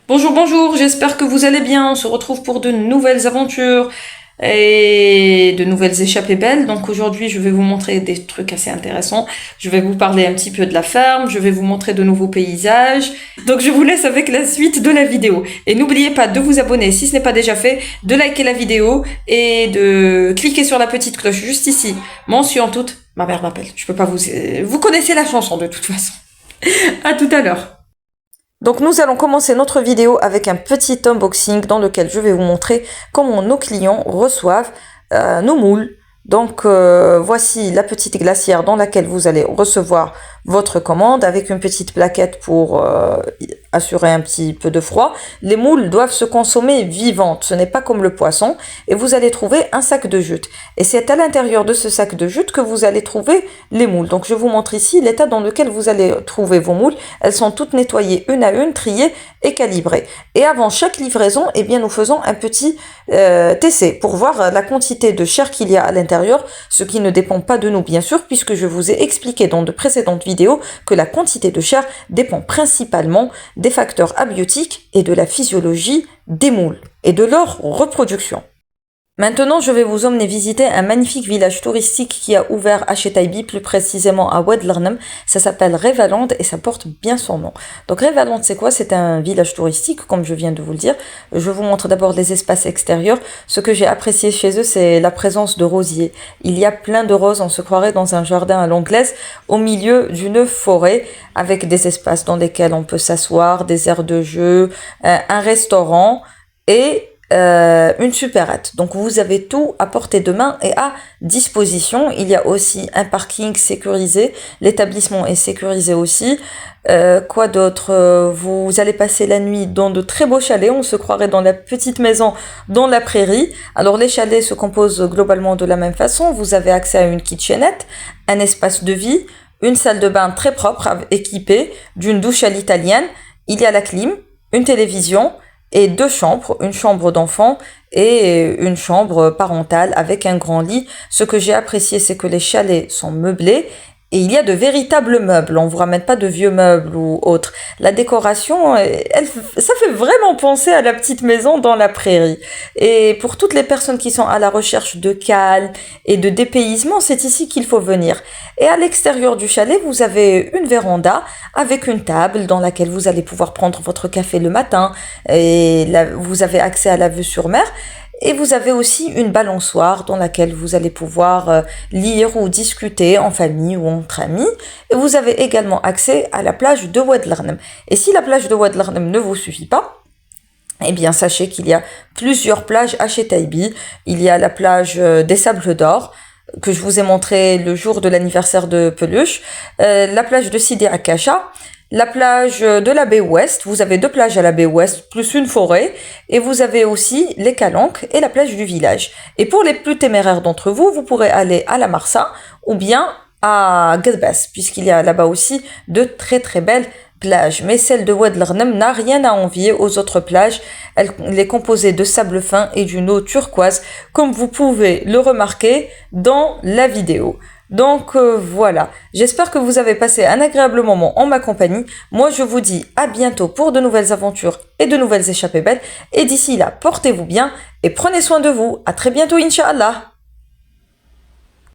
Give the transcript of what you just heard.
Bonjour, bonjour, j'espère que vous allez bien. On se retrouve pour de nouvelles aventures et de nouvelles échappées belles. Donc aujourd'hui, je vais vous montrer des trucs assez intéressants. Je vais vous parler un petit peu de la ferme, je vais vous montrer de nouveaux paysages. Donc je vous laisse avec la suite de la vidéo. Et n'oubliez pas de vous abonner si ce n'est pas déjà fait, de liker la vidéo et de cliquer sur la petite cloche juste ici. Mention toute, ma mère m'appelle. Je peux pas vous... Vous connaissez la chanson de toute façon. À tout à l'heure. Donc nous allons commencer notre vidéo avec un petit unboxing dans lequel je vais vous montrer comment nos clients reçoivent nos moules. Donc voici la petite glacière dans laquelle vous allez recevoir votre commande avec une petite plaquette pour assurer un petit peu de froid. Les moules doivent se consommer vivantes, ce n'est pas comme le poisson, et vous allez trouver un sac de jute. Et c'est à l'intérieur de ce sac de jute que vous allez trouver les moules. Donc je vous montre ici l'état dans lequel vous allez trouver vos moules. Elles sont toutes nettoyées une à une, triées et calibrées. Et avant chaque livraison, eh bien, nous faisons un petit essai pour voir la quantité de chair qu'il y a à l'intérieur, ce qui ne dépend pas de nous bien sûr, puisque je vous ai expliqué dans de précédentes vidéos que la quantité de chair dépend principalement des facteurs abiotiques et de la physiologie des moules et de leur reproduction. Maintenant, je vais vous emmener visiter un magnifique village touristique qui a ouvert à Chetaibi, plus précisément à Oued Larnem. Ça s'appelle Revaland et ça porte bien son nom. Donc Revaland, c'est quoi? C'est un village touristique, comme je viens de vous le dire. Je vous montre d'abord les espaces extérieurs. Ce que j'ai apprécié chez eux, c'est la présence de rosiers. Il y a plein de roses, on se croirait dans un jardin à l'anglaise, au milieu d'une forêt, avec des espaces dans lesquels on peut s'asseoir, des aires de jeu, un restaurant et une supérette. Donc vous avez tout à portée de main et à disposition. Il y a aussi un parking sécurisé. L'établissement est sécurisé aussi. Quoi d'autre? Vous allez passer la nuit dans de très beaux chalets. On se croirait dans la petite maison dans la prairie. Alors les chalets se composent globalement de la même façon. Vous avez accès à une kitchenette, un espace de vie, une salle de bain très propre équipée d'une douche à l'italienne. Il y a la clim, une télévision et deux chambres, une chambre d'enfant et une chambre parentale avec un grand lit. Ce que j'ai apprécié, c'est que les chalets sont meublés et il y a de véritables meubles. On vous ramène pas de vieux meubles ou autres. La décoration, ça fait vraiment penser à la petite maison dans la prairie. Et pour toutes les personnes qui sont à la recherche de calme et de dépaysement, c'est ici qu'il faut venir. Et à l'extérieur du chalet, vous avez une véranda avec une table dans laquelle vous allez pouvoir prendre votre café le matin. Et là, vous avez accès à la vue sur mer. Et vous avez aussi une balançoire dans laquelle vous allez pouvoir lire ou discuter en famille ou entre amis. Et vous avez également accès à la plage de Oued Larnem. Et si la plage de Oued Larnem ne vous suffit pas, eh bien sachez qu'il y a plusieurs plages à Chetaibi. Il y a la plage des Sables d'Or, que je vous ai montré le jour de l'anniversaire de Peluche, la plage de Sidi Akasha, la plage de la baie Ouest. Vous avez deux plages à la baie Ouest, plus une forêt, et vous avez aussi les Calanques et la plage du village. Et pour les plus téméraires d'entre vous, vous pourrez aller à la Marsa ou bien à Guelbes, puisqu'il y a là-bas aussi de très très belles plages. Mais celle de Oued Larnem n'a rien à envier aux autres plages. Elle est composée de sable fin et d'une eau turquoise, comme vous pouvez le remarquer dans la vidéo. Donc voilà, j'espère que vous avez passé un agréable moment en ma compagnie. Moi je vous dis à bientôt pour de nouvelles aventures et de nouvelles échappées belles. Et d'ici là, portez-vous bien et prenez soin de vous. À très bientôt, Inch'Allah.